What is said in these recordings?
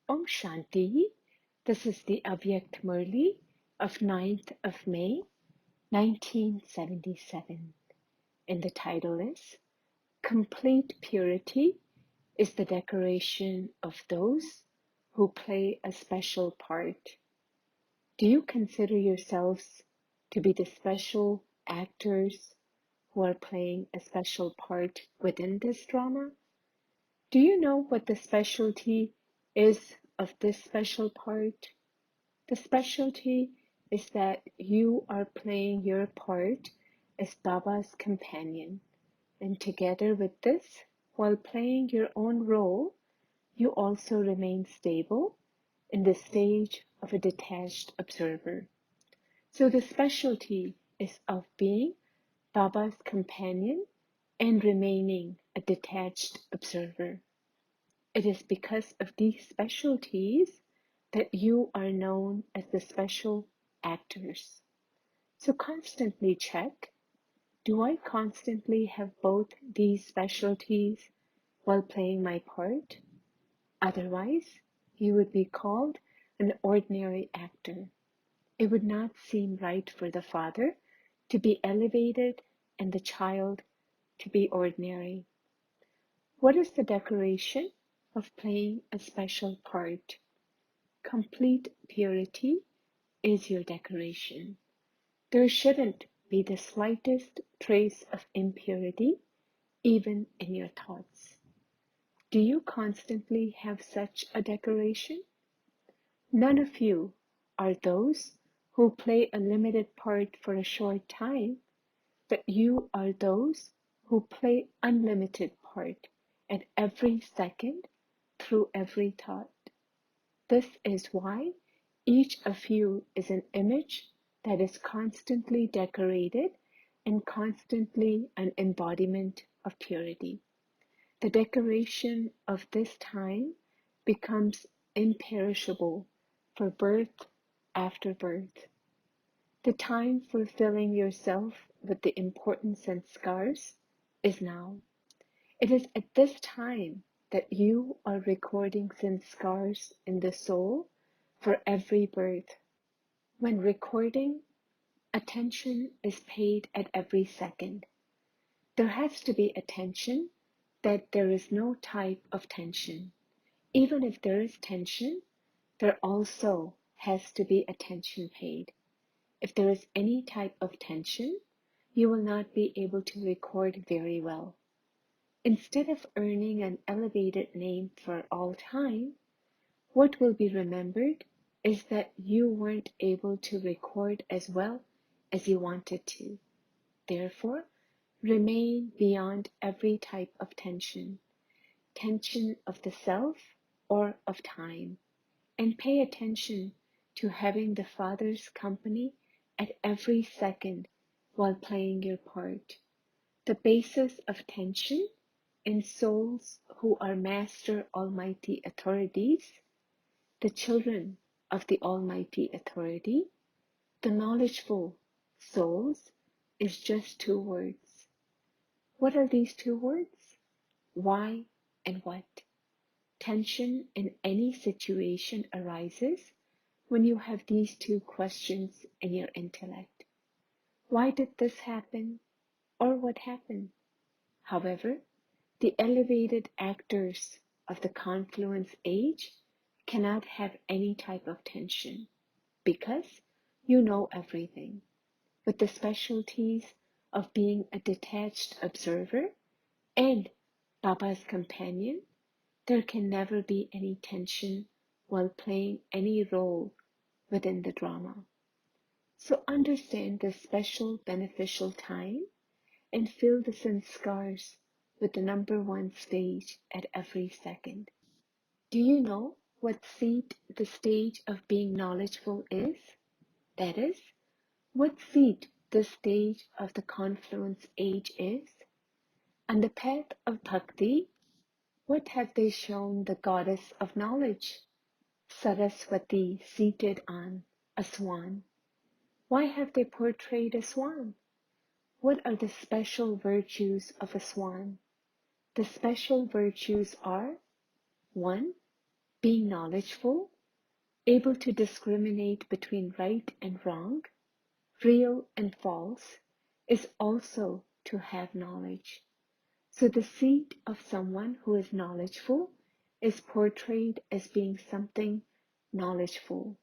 Om Shanti. This is the Avyakt Murli of 9th of May, 1977. And the title is Complete Purity is the Decoration of Those Who Play a Special Part. Do you consider yourselves to be the special actors who are playing a special part within this drama? Do you know what the specialty is of this special part? The specialty is that you are playing your part as Baba's companion, and together with this, while playing your own role, you also remain stable in the stage of a detached observer. So the specialty is of being Baba's companion and remaining a detached observer. It is because of these specialties that you are known as the special actors. So constantly check, do I constantly have both these specialties while playing my part? Otherwise, you would be called an ordinary actor. It would not seem right for the father to be elevated and the child to be ordinary. What is the decoration of playing a special part? Complete purity is your decoration. There shouldn't be the slightest trace of impurity, even in your thoughts. Do you constantly have such a decoration? None of you are those who play a limited part for a short time, but you are those who play unlimited part at every second through every thought. This is why each of you is an image that is constantly decorated and constantly an embodiment of purity. The decoration of this time becomes imperishable for birth after birth. The time for filling yourself with the important sanskars is now. It is at this time that you are recording sanskars in the soul for every birth. When recording, attention is paid at every second. There has to be attention that there is no type of tension. Even if there is tension, there also has to be attention paid. If there is any type of tension, you will not be able to record very well. Instead of earning an elevated name for all time, what will be remembered is that you weren't able to record as well as you wanted to. Therefore, remain beyond every type of tension of the self or of time, and pay attention to having the Father's company at every second while playing your part. The basis of tension in souls who are Master Almighty authorities, the children of the Almighty Authority, the knowledgeful souls, is just two words. What are these two words? Why and what? Tension in any situation arises when you have these two questions in your intellect. Why did this happen? Or what happened? However, the elevated actors of the confluence age cannot have any type of tension because you know everything. With the specialties of being a detached observer and Baba's companion, there can never be any tension while playing any role within the drama. So understand this special beneficial time and fill the sanskars with the number one stage at every second. Do you know what seat the stage of being knowledgeful is? That is, what seat the stage of the confluence age is? On the path of bhakti, what have they shown the goddess of knowledge, Saraswati, seated on a swan? Why have they portrayed a swan? What are the special virtues of a swan? The special virtues are 1. Being knowledgeful, able to discriminate between right and wrong, real and false, is also to have knowledge. So the seed of someone who is knowledgeful is portrayed as being something knowledgeful.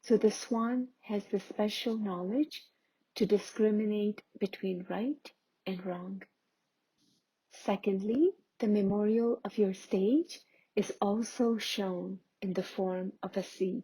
So the swan has the special knowledge to discriminate between right and wrong. Secondly, the memorial of your stage is also shown in the form of a seed.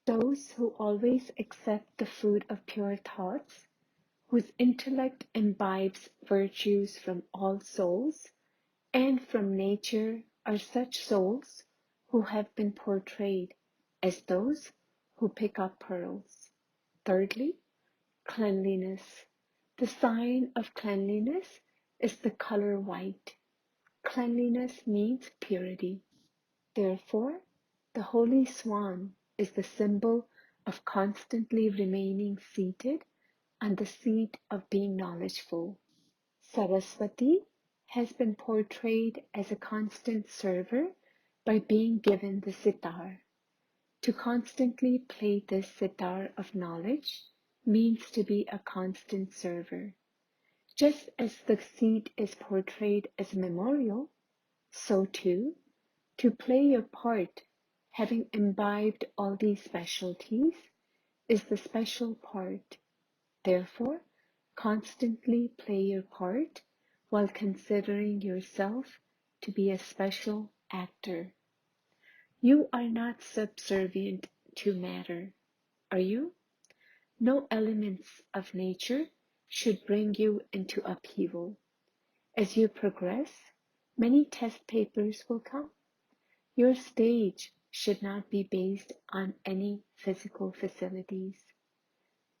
Those who always accept the food of pure thoughts, whose intellect imbibes virtues from all souls and from nature, are such souls who have been portrayed as those who pick up pearls. Thirdly, cleanliness. The sign of cleanliness is the color white. Cleanliness means purity. Therefore, the holy swan is the symbol of constantly remaining seated on the seat of being knowledgeful. Saraswati has been portrayed as a constant server by being given the sitar. To constantly play this sitar of knowledge means to be a constant server. Just as the seat is portrayed as a memorial, so too, to play your part, having imbibed all these specialties, is the special part. Therefore, constantly play your part while considering yourself to be a special actor. You are not subservient to matter, are you? No elements of nature should bring you into upheaval. As you progress, many test papers will come. Your stage should not be based on any physical facilities.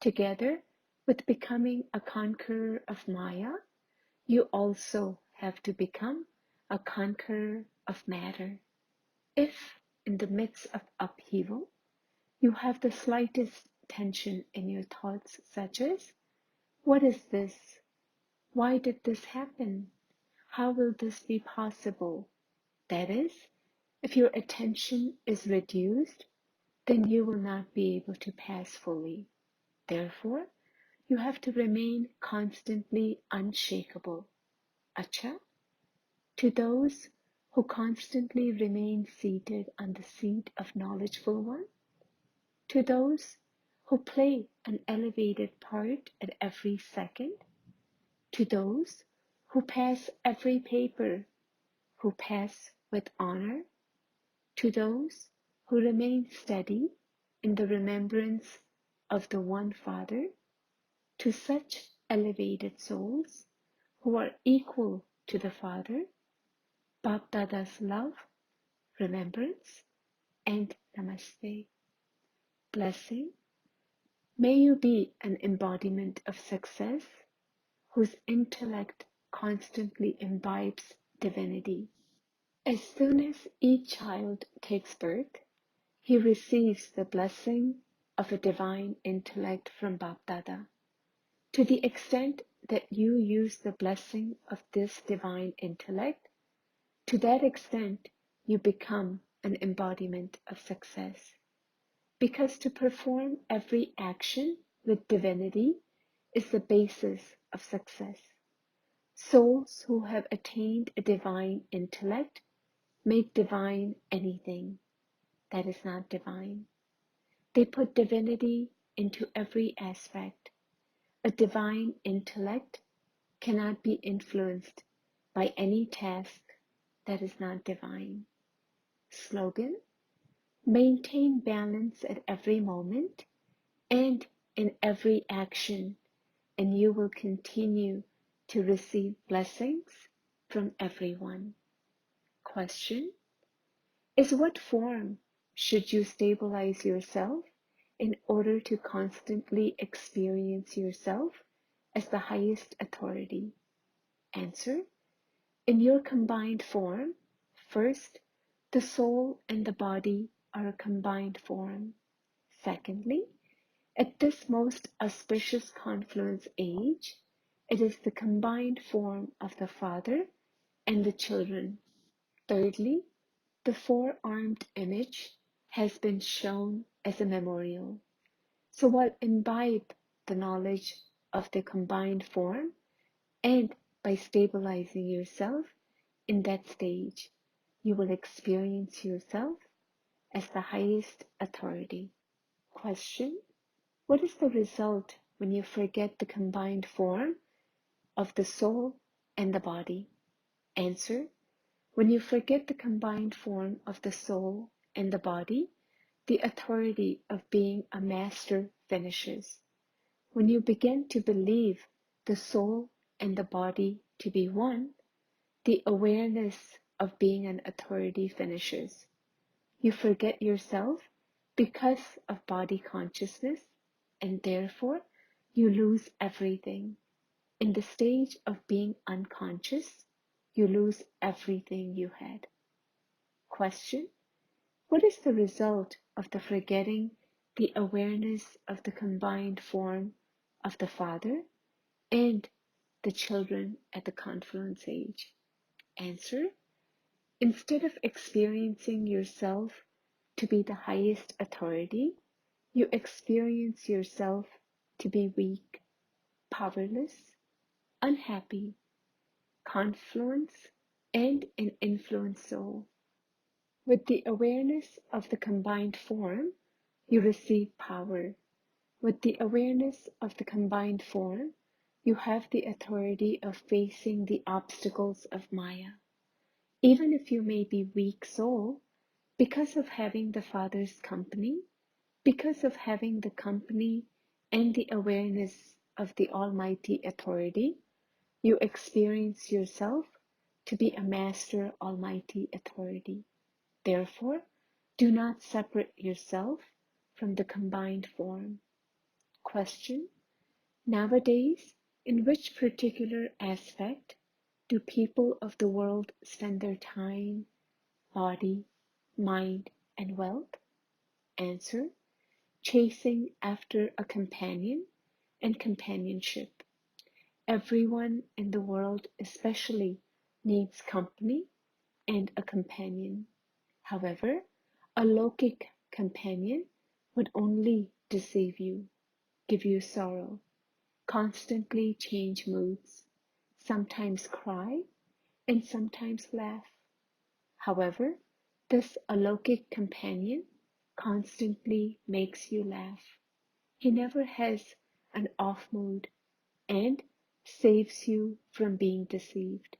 Together with becoming a conqueror of Maya, you also have to become a conqueror of matter. If, in the midst of upheaval, you have the slightest tension in your thoughts, such as, what is this? Why did this happen? How will this be possible? That is, if your attention is reduced, then you will not be able to pass fully. Therefore, you have to remain constantly unshakable. Acha, to those who constantly remain seated on the seat of knowledgeful one, to those who play an elevated part at every second, to those who pass every paper, who pass with honor, to those who remain steady in the remembrance of the one Father, to such elevated souls who are equal to the Father, Bapdada's love, remembrance, and namaste. Blessing. May you be an embodiment of success whose intellect constantly imbibes divinity. As soon as each child takes birth, he receives the blessing of a divine intellect from Bapdada. To the extent that you use the blessing of this divine intellect, to that extent you become an embodiment of success. Because to perform every action with divinity is the basis of success. Souls who have attained a divine intellect make divine anything that is not divine. They put divinity into every aspect. A divine intellect cannot be influenced by any task that is not divine. Slogan: maintain balance at every moment and in every action, and you will continue to receive blessings from everyone. Question: is what form should you stabilize yourself in order to constantly experience yourself as the highest authority? Answer: in your combined form, first, the soul and the body are a combined form. Secondly, at this most auspicious confluence age, it is the combined form of the Father and the children. Thirdly, the four-armed image has been shown as a memorial. So while imbibe the knowledge of the combined form, and by stabilizing yourself in that stage, you will experience yourself as the highest authority. Question: what is the result when you forget the combined form of the soul and the body? Answer: when you forget the combined form of the soul and the body, the authority of being a master finishes. When you begin to believe the soul and the body to be one, the awareness of being an authority finishes. You forget yourself because of body consciousness, and therefore you lose everything. In the stage of being unconscious, you lose everything you had. Question: what is the result of the forgetting the awareness of the combined form of the Father and the children at the confluence age? Answer: instead of experiencing yourself to be the highest authority, you experience yourself to be weak, powerless, unhappy, confluence, and an influence soul. With the awareness of the combined form, you receive power. With the awareness of the combined form, you have the authority of facing the obstacles of Maya. Even if you may be weak soul, because of having the Father's company, because of having the company and the awareness of the Almighty authority, you experience yourself to be a Master Almighty authority. Therefore, do not separate yourself from the combined form. Question: nowadays, in which particular aspect do people of the world spend their time, body, mind, and wealth? Answer: chasing after a companion and companionship. Everyone in the world especially needs company and a companion. However, a lokic companion would only deceive you, give you sorrow, constantly change moods, sometimes cry and sometimes laugh. However, this alokik companion constantly makes you laugh. He never has an off mood and saves you from being deceived.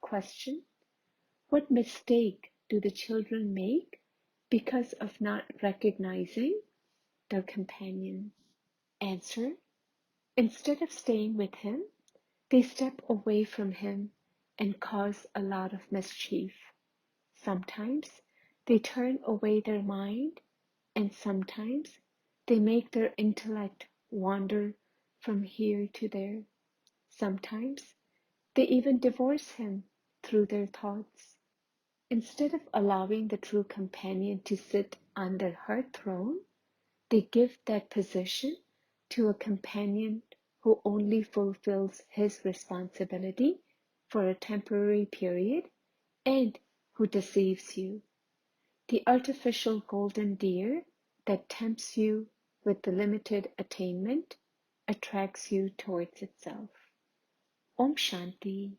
Question: what mistake do the children make because of not recognizing their companion? Answer: instead of staying with him, they step away from him and cause a lot of mischief. Sometimes they turn away their mind, and sometimes they make their intellect wander from here to there. Sometimes they even divorce him through their thoughts. Instead of allowing the true companion to sit on their heart throne, they give that position to a companion who only fulfills his responsibility for a temporary period and who deceives you. The artificial golden deer that tempts you with the limited attainment attracts you towards itself. Om Shanti.